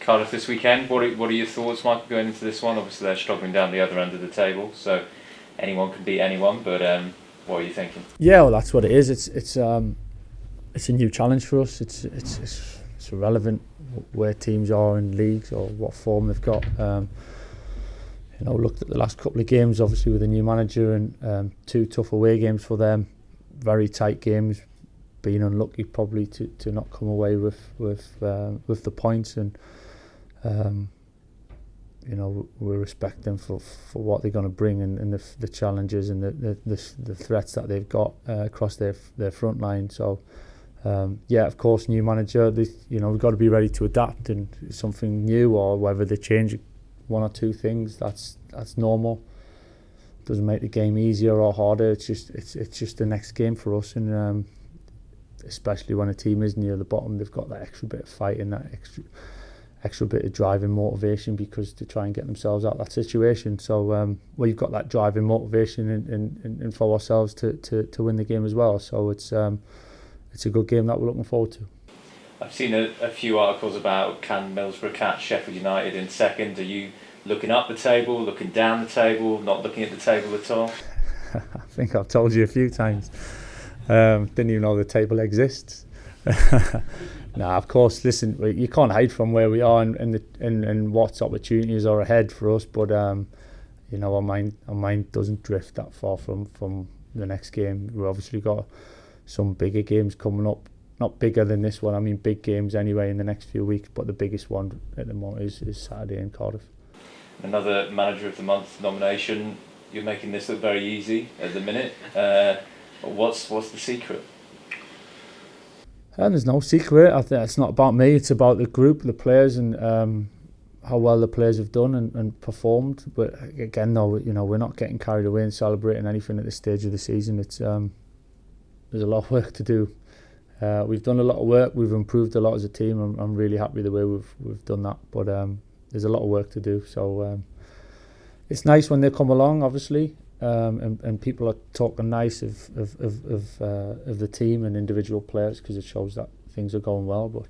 Cardiff this weekend. What are your thoughts, Michael, going into this one? Obviously they're struggling down the other end of the table, so anyone can beat anyone, but what are you thinking? Yeah, well, that's what it is. It's a new challenge for us. It's irrelevant where teams are in leagues or what form they've got. Looked at the last couple of games, obviously with a new manager, and 2 tough away games for them, very tight games. Being unlucky probably to not come away with the points, and we respect them for what they're going to bring and the challenges and the threats that they've got across their front line. So of course, new manager. We've got to be ready to adapt, and something new, or whether they change 1 or 2 things, that's normal. Doesn't make the game easier or harder. It's just the next game for us, and especially when a team is near the bottom, they've got that extra bit of fight and that extra bit of drive and motivation, because to try and get themselves out of that situation. So we've got that drive and motivation and for ourselves to win the game as well. So it's a good game that we're looking forward to. I've seen a few articles about can Middlesbrough catch Sheffield United in second. Are you looking up the table, looking down the table, not looking at the table at all? I think I've told you a few times. Didn't even know the table exists. Nah, of course, listen, you can't hide from where we are and what opportunities are ahead for us, but our mind doesn't drift that far from the next game. We've obviously got some bigger games coming up, not bigger than this one, I mean big games anyway in the next few weeks, but the biggest one at the moment is Saturday in Cardiff. Another Manager of the Month nomination. You're making this look very easy at the minute. What's the secret? And there's no secret. I think it's not about me. It's about the group, the players, and how well the players have done and performed. But again, though, we're not getting carried away and celebrating anything at this stage of the season. It's there's a lot of work to do. We've done a lot of work. We've improved a lot as a team. I'm really happy the way we've done that. But there's a lot of work to do. So it's nice when they come along, obviously. And people are talking nice of the team and individual players, because it shows that things are going well. But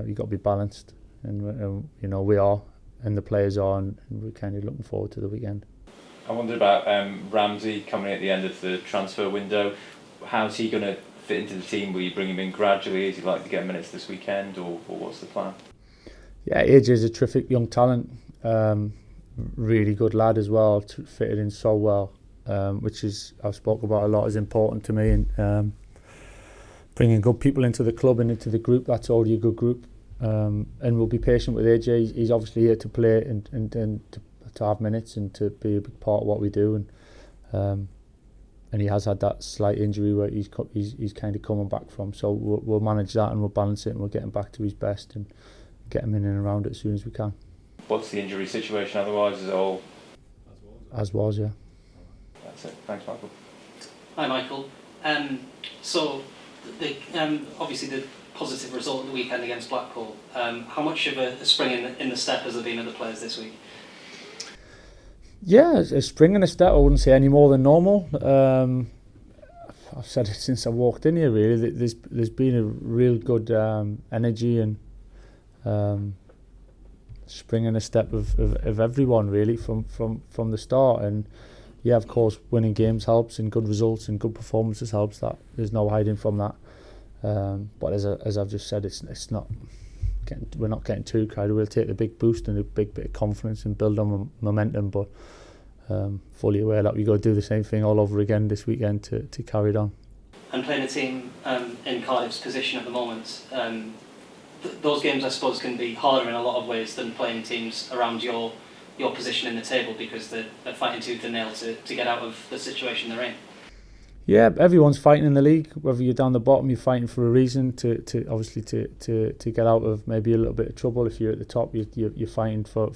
you've got to be balanced, and we are, and the players are, and we're kind of looking forward to the weekend. I wondered about Ramsey coming at the end of the transfer window. How's he going to fit into the team? Will you bring him in gradually? Is he likely to get minutes this weekend, or what's the plan? Yeah, AJ is a terrific young talent, really good lad as well, fitted in so well. Which is, I've spoken about a lot, is important to me, and bringing good people into the club and into the group. That's already a good group, and we'll be patient with AJ. He's obviously here to play and to have minutes and to be a big part of what we do, and he has had that slight injury where he's kind of coming back from. So we'll manage that, and we'll balance it, and we'll get him back to his best and get him in and around it as soon as we can. What's the injury situation otherwise? Is it all as was, yeah. That's it. Thanks, Michael. Hi, Michael. So, obviously the positive result of the weekend against Blackpool. How much of a spring in the step has there been of the players this week? Yeah, a spring and a step. I wouldn't say any more than normal. I've said it since I walked in here. Really, there's been a real good energy and spring and a step of everyone really from the start. And yeah, of course, winning games helps, and good results and good performances helps. That there's no hiding from that. But as I've just said, it's not. We're not getting too carried. We'll take the big boost and a big bit of confidence and build on momentum. But fully aware that we've got to do the same thing all over again this weekend to carry it on. And playing a team in Cardiff's position at the moment, those games I suppose can be harder in a lot of ways than playing teams around your position in the table, because they're fighting tooth and nail to get out of the situation they're in. Yeah, everyone's fighting in the league. Whether you're down the bottom, you're fighting for a reason to obviously to get out of maybe a little bit of trouble. If you're at the top, you're fighting for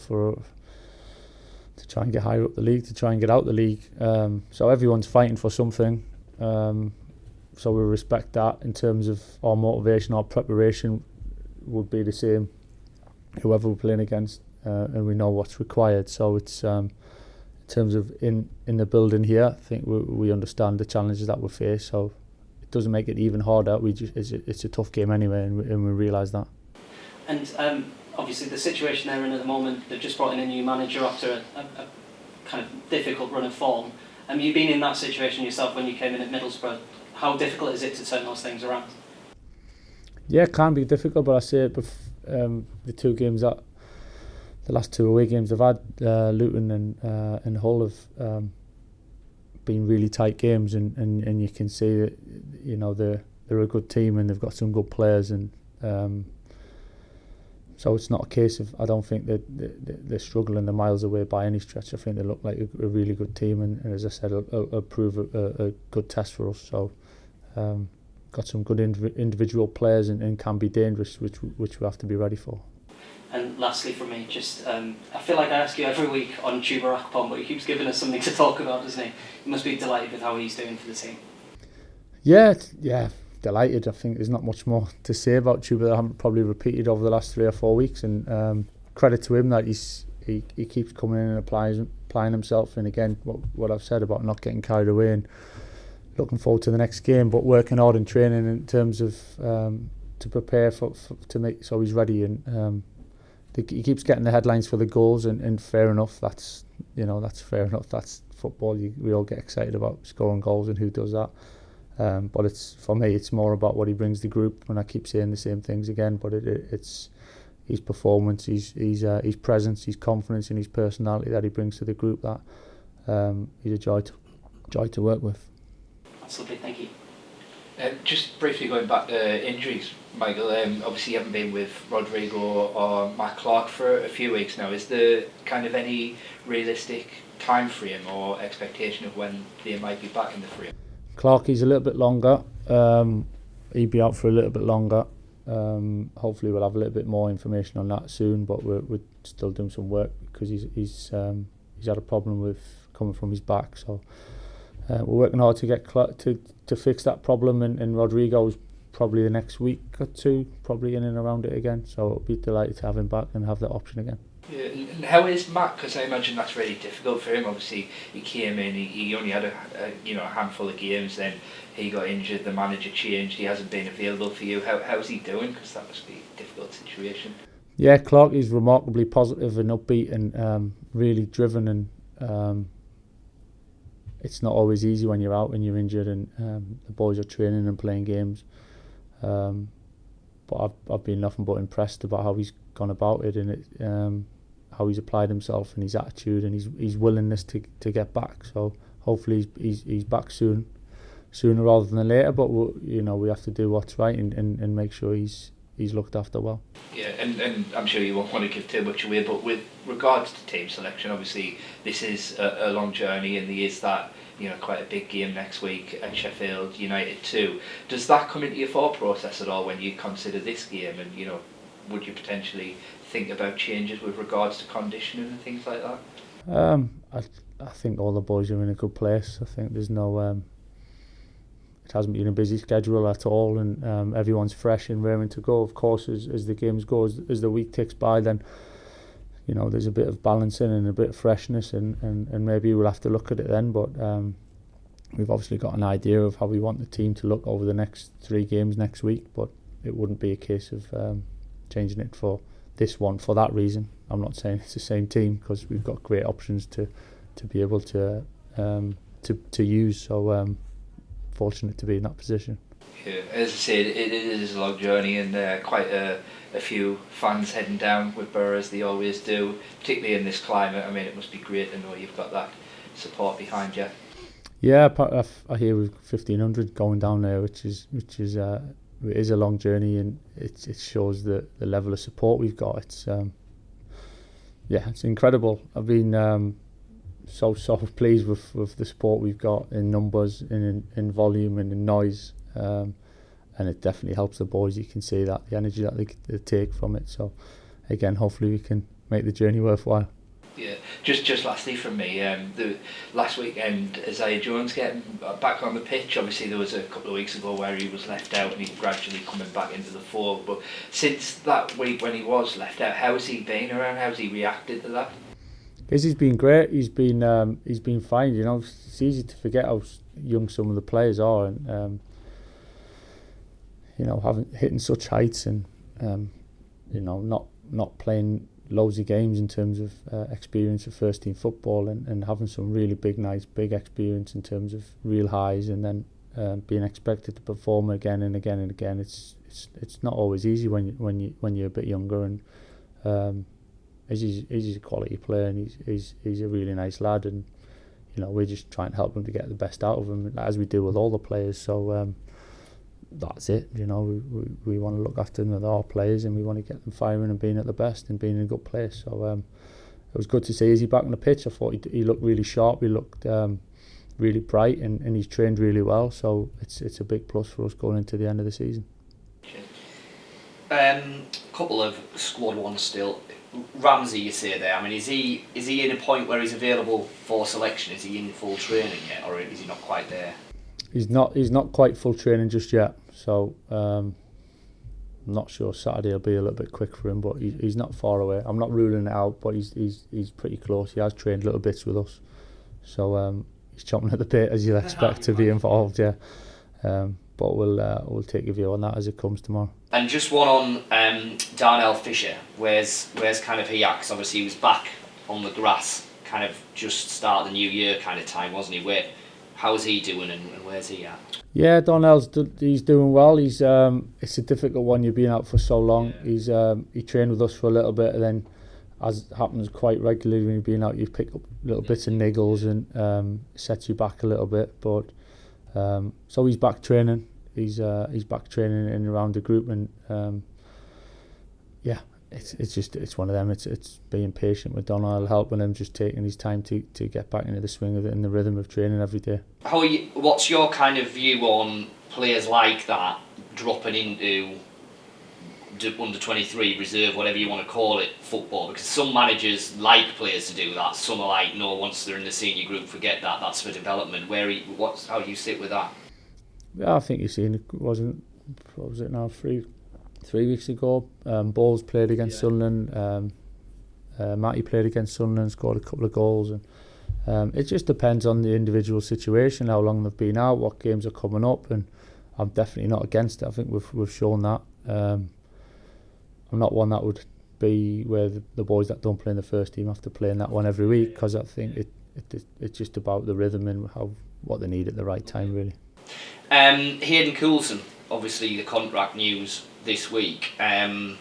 to try and get higher up the league, to try and get out the league. So everyone's fighting for something. So we respect that. In terms of our motivation, our preparation would be the same, whoever we're playing against. And we know what's required. So it's in terms of in the building here, I think we understand the challenges that we face. So it doesn't make it even harder. It's a tough game anyway, and we realise that. And obviously the situation they're in at the moment, they've just brought in a new manager after a kind of difficult run of form. You've been in that situation yourself when you came in at Middlesbrough. How difficult is it to turn those things around? Yeah, it can be difficult, but I say it the two games that the last two away games they've had, Luton and Hull, have been really tight games, and you can see that, you know, they're a good team and they've got some good players, and so it's not a case of, I don't think that they're struggling, they're miles away by any stretch. I think they look like a really good team, and as I said, it'll prove a good test for us. So got some good individual players and can be dangerous, which we have to be ready for. And lastly from me, just I feel like I ask you every week on Chuba Akpom, but he keeps giving us something to talk about, doesn't he? You must be delighted with how he's doing for the team. Yeah, delighted. I think there's not much more to say about Chuba that I haven't probably repeated over the last 3 or 4 weeks, and credit to him that he keeps coming in and applying himself, and again what I've said about not getting carried away and looking forward to the next game, but working hard in training in terms of to prepare to make so he's ready, and he keeps getting the headlines for the goals, and fair enough, that's fair enough, that's football. We all get excited about scoring goals and who does that. But it's, for me, it's more about what he brings the group, and I keep saying the same things again, but it's his performance, his presence, his confidence, and his personality that he brings to the group that he's a joy to work with. That's lovely, thank you. Just briefly going back to injuries, Michael, obviously you haven't been with Rodrigo or Matt Clark for a few weeks now. Is there kind of any realistic time frame or expectation of when they might be back in the frame? Clarkie's a little bit longer. He'd be out for a little bit longer. Hopefully we'll have a little bit more information on that soon, but we're still doing some work because he's had a problem with coming from his back. So we're working hard to get to fix that problem, and Rodrigo's probably the next week or two, probably in and around it again. So I'll be delighted to have him back and have that option again. Yeah, and how is Matt? Because I imagine that's really difficult for him. Obviously, he came in, he only had a handful of games, then he got injured, the manager changed, he hasn't been available for you. How's he doing? Because that must be a difficult situation. Yeah, Clark is remarkably positive and upbeat and really driven, and it's not always easy when you're out and you're injured, and the boys are training and playing games. But I've been nothing but impressed about how he's gone about it, and how he's applied himself and his attitude and his willingness to get back. So hopefully he's back sooner rather than later. But we have to do what's right and make sure he's looked after well. Yeah, and I'm sure you won't want to give too much away, but with regards to team selection, obviously this is a long journey, and there is that quite a big game next week at Sheffield United too. Does that come into your thought process at all when you consider this game, and would you potentially think about changes with regards to conditioning and things like that? I think all the boys are in a good place. I think there's no it hasn't been a busy schedule at all, and everyone's fresh and raring to go. Of course, as the games go, as the week ticks by, then there's a bit of balancing and a bit of freshness, and maybe we'll have to look at it then. But we've obviously got an idea of how we want the team to look over the next 3 games next week, but it wouldn't be a case of changing it for this one for that reason. I'm not saying it's the same team, because we've got great options to be able to use. So fortunate to be in that position. Yeah, as I said, it is a long journey, and quite a few fans heading down with Borough, as they always do, particularly in this climate. I mean, it must be great to know you've got that support behind you. Yeah, I hear we've 1,500 going down there, which is it is a long journey, and it shows the level of support we've got. It's incredible. I've been so pleased with the support we've got in numbers, in volume, and in noise. And it definitely helps the boys. You can see that, the energy that they take from it. So again, hopefully we can make the journey worthwhile. Yeah, just lastly from me, the last weekend, Isaiah Jones getting back on the pitch. Obviously there was a couple of weeks ago where he was left out, and he's gradually coming back into the fold. But since that week when he was left out, how has he been around? How's he reacted to that? He's been great. He's been fine. It's easy to forget how young some of the players are, and hitting such heights, and not not playing loads of games in terms of experience of first team football, and having some really big nights, big experience in terms of real highs, and then being expected to perform again and again and again. It's not always easy when you're a bit younger, and he's a quality player, and he's a really nice lad, and we're just trying to help him to get the best out of him, as we do with all the players. So that's it. We want to look after them with our players, and we want to get them firing and being at the best and being in a good place. So it was good to see Izzy back on the pitch. I thought he looked really sharp. He looked really bright, and he's trained really well. So it's a big plus for us going into the end of the season. Couple of squad ones still. Ramsey, you say there. I mean, is he in a point where he's available for selection? Is he in full training yet, or is he not quite there? He's not quite full training just yet. So I'm not sure. Saturday will be a little bit quick for him, but he's not far away. I'm not ruling it out, but he's pretty close. He has trained little bits with us, so he's chomping at the bit, as you'd expect, to be involved. Yeah. But we'll take a view on that as it comes tomorrow. And just one on Darnell Fisher. Where's kind of he at? Because obviously he was back on the grass, kind of just start of the new year kind of time, wasn't he? How's he doing, and where's he at? Yeah, Darnell's he's doing well. He's it's a difficult one. You've been out for so long. Yeah. He trained with us for a little bit, and then, as happens quite regularly when you've been out, you pick up little bits of niggles, and sets you back a little bit. But so he's back training. He's back training in and around the group, and yeah, it's one of them. It's being patient with Donald, helping him, just taking his time to get back into the swing of it and the rhythm of training every day. What's your kind of view on players like that dropping into under 23 reserve, whatever you want to call it, football? Because some managers like players to do that. Some are like, no, once they're in the senior group, forget that. That's for development. How do you sit with that? Yeah, I think you've seen it. What was it now? 3 weeks ago, Bowles played against Sunderland. Matty played against Sunderland, scored a couple of goals, and it just depends on the individual situation, how long they've been out, what games are coming up, and I'm definitely not against it. I think we've shown that. I'm not one that would be where the boys that don't play in the first team have to play in that one every week, because I think it's just about the rhythm and what they need at the right time, really. Hayden Coulson, obviously the contract news this week. The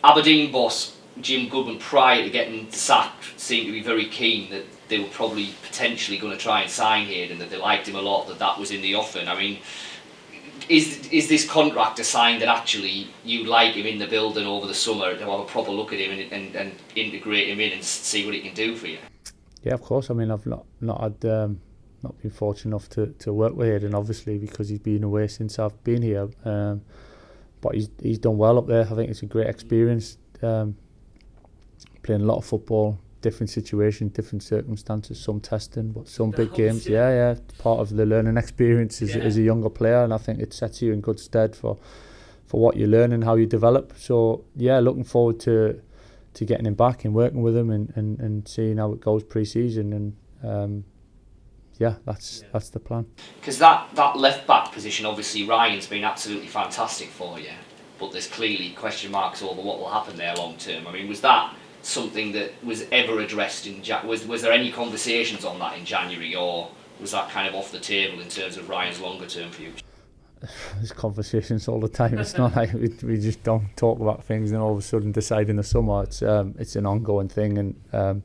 Aberdeen boss, Jim Goodman, prior to getting sacked, seemed to be very keen that they were probably potentially going to try and sign Hayden, that they liked him a lot, that was in the offing. I mean, is this contract a sign that actually you like him in the building over the summer, to have a proper look at him and integrate him in and see what he can do for you? Yeah, of course. I mean, I've not been fortunate enough to work with Hayden, obviously, because he's been away since I've been here. But he's done well up there. I think it's a great experience. Playing a lot of football, different situations, different circumstances, some testing, but some big games. Yeah, part of the learning experience as a younger player, and I think it sets you in good stead for what you learn and how you develop. So yeah, looking forward to getting him back and working with him and seeing how it goes pre-season, and yeah, that's the plan. Because that left back position, obviously Ryan's been absolutely fantastic for you, but there's clearly question marks over what will happen there long term. I mean, was that something that was ever addressed in was there any conversations on that in January, or was that kind of off the table in terms of Ryan's longer term future? There's conversations all the time. It's not like we just don't talk about things and all of a sudden decide in the summer. It's an ongoing thing, and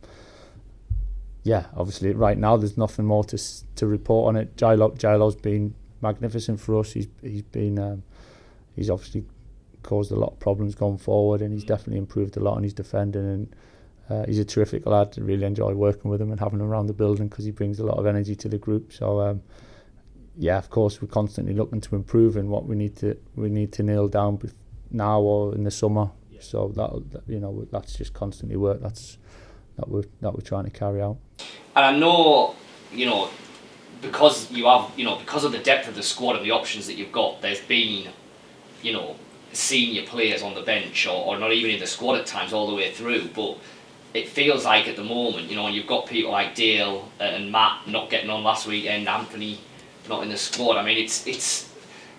yeah, obviously right now there's nothing more to report on it. Gilo's been magnificent for us. He's been he's obviously caused a lot of problems going forward, and he's definitely improved a lot on his defending, and he's a terrific lad. I really enjoy working with him and having him around the building because he brings a lot of energy to the group. So yeah, of course we're constantly looking to improve, and what we need to nail down now or in the summer. Yeah. So that's just constantly work that we're trying to carry out. And I know, because you have, because of the depth of the squad and the options that you've got, there's been, senior players on the bench or not even in the squad at times all the way through, but it feels like at the moment, you've got people like Dale and Matt not getting on last weekend, Anthony not in the squad. I mean,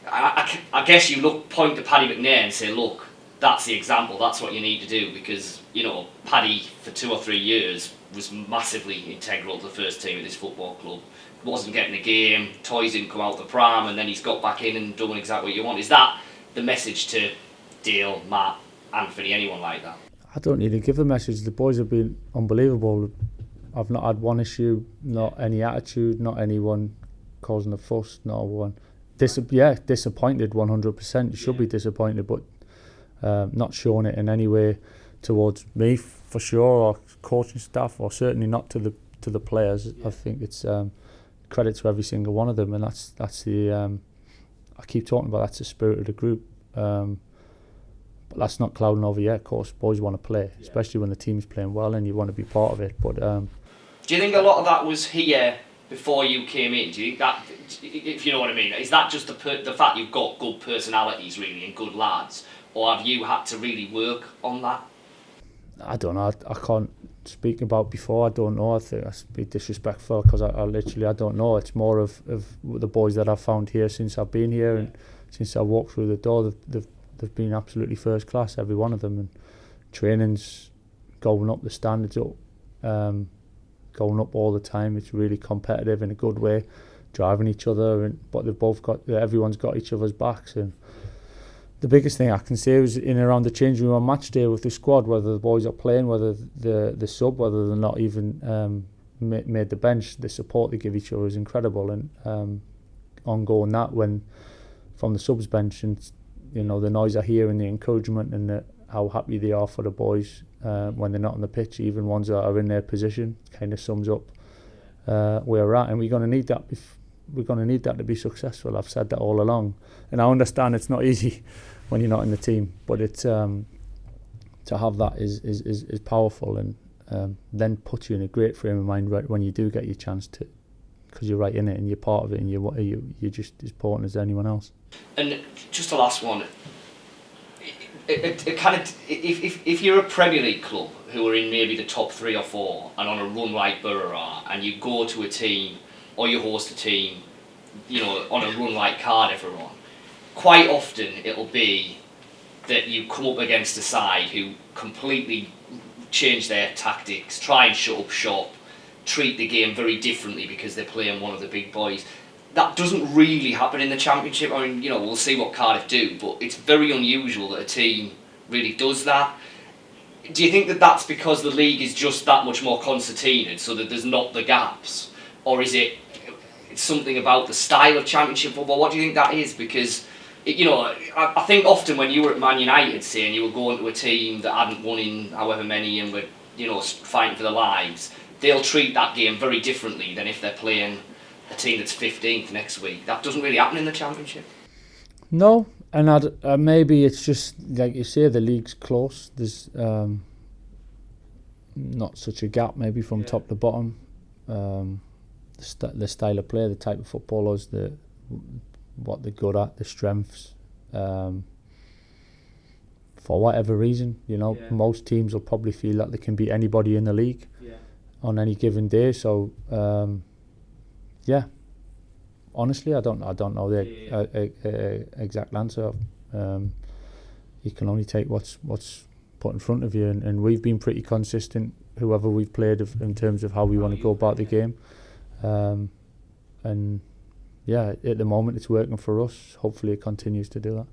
I guess you point to Paddy McNair and say, look, that's the example. That's what you need to do, because Paddy for 2 or 3 years was massively integral to the first team of this football club. Wasn't getting a game, toys didn't come out the pram, and then he's got back in and done exactly what you want. Is that the message to Dale, Matt, Anthony, anyone like that? I don't need to give the message. The boys have been unbelievable. I've not had one issue, not any attitude, not anyone causing a fuss, not one. Disappointed 100%. You should be disappointed, but not showing it in any way towards me for sure, or coaching staff, or certainly not to the players. I think it's credit to every single one of them, and that's the I keep talking about, that's the spirit of the group. But that's not clouding over yet. Of course, boys want to play, especially when the team's playing well and you want to be part of it. But do you think a lot of that was here before you came in? Do you think that, if you know what I mean, is that just the fact you've got good personalities really and good lads, or have you had to really work on that? I don't know. I can't speak about before. I don't know. I think that's be disrespectful, because I literally don't know. It's more of the boys that I've found here since I've been here, and since I walked through the door. They've been absolutely first class, every one of them, and training's going up, the standards up, going up all the time. It's really competitive in a good way, driving each other, but they've both got, everyone's got each other's backs. And the biggest thing I can say is in and around the changing room on match day with the squad, whether the boys are playing, whether the sub, whether they're not even made the bench, the support they give each other is incredible. And ongoing that when from the subs bench, and the noise I hear and the encouragement and how happy they are for the boys when they're not on the pitch, even ones that are in their position, kind of sums up where we're at. And we're going to need that. We're going to need that to be successful. I've said that all along, and I understand it's not easy when you're not in the team, but it's to have that is powerful, and then puts you in a great frame of mind right when you do get your chance to, because you're right in it and you're part of it, and you're just as important as anyone else. And just the last one, it kind of, if you're a Premier League club who are in maybe the top 3 or 4 and on a run like Borough are, and you go to a team or you host a team, on a run like Cardiff are on, quite often it'll be that you come up against a side who completely change their tactics, try and shut up shop, treat the game very differently because they're playing one of the big boys. That doesn't really happen in the Championship. I mean, we'll see what Cardiff do, but it's very unusual that a team really does that. Do you think that that's because the league is just that much more concertinaed, so that there's not the gaps? Or is it's something about the style of Championship football? What do you think that is? Because, I think often when you were at Man United, say, and you were going to a team that hadn't won in however many and were, fighting for their lives, they'll treat that game very differently than if they're playing a team that's 15th next week. That doesn't really happen in the Championship. No, and maybe it's just, like you say, the league's close. There's not such a gap maybe from top to bottom. The style of play, the type of footballers, what they're good at, the strengths. For whatever reason, most teams will probably feel that they can beat anybody in the league on any given day. So, honestly, I don't know the exact answer. You can only take what's put in front of you, and we've been pretty consistent, whoever we've played, in terms of how we want to go about the game. And at the moment it's working for us. Hopefully it continues to do that.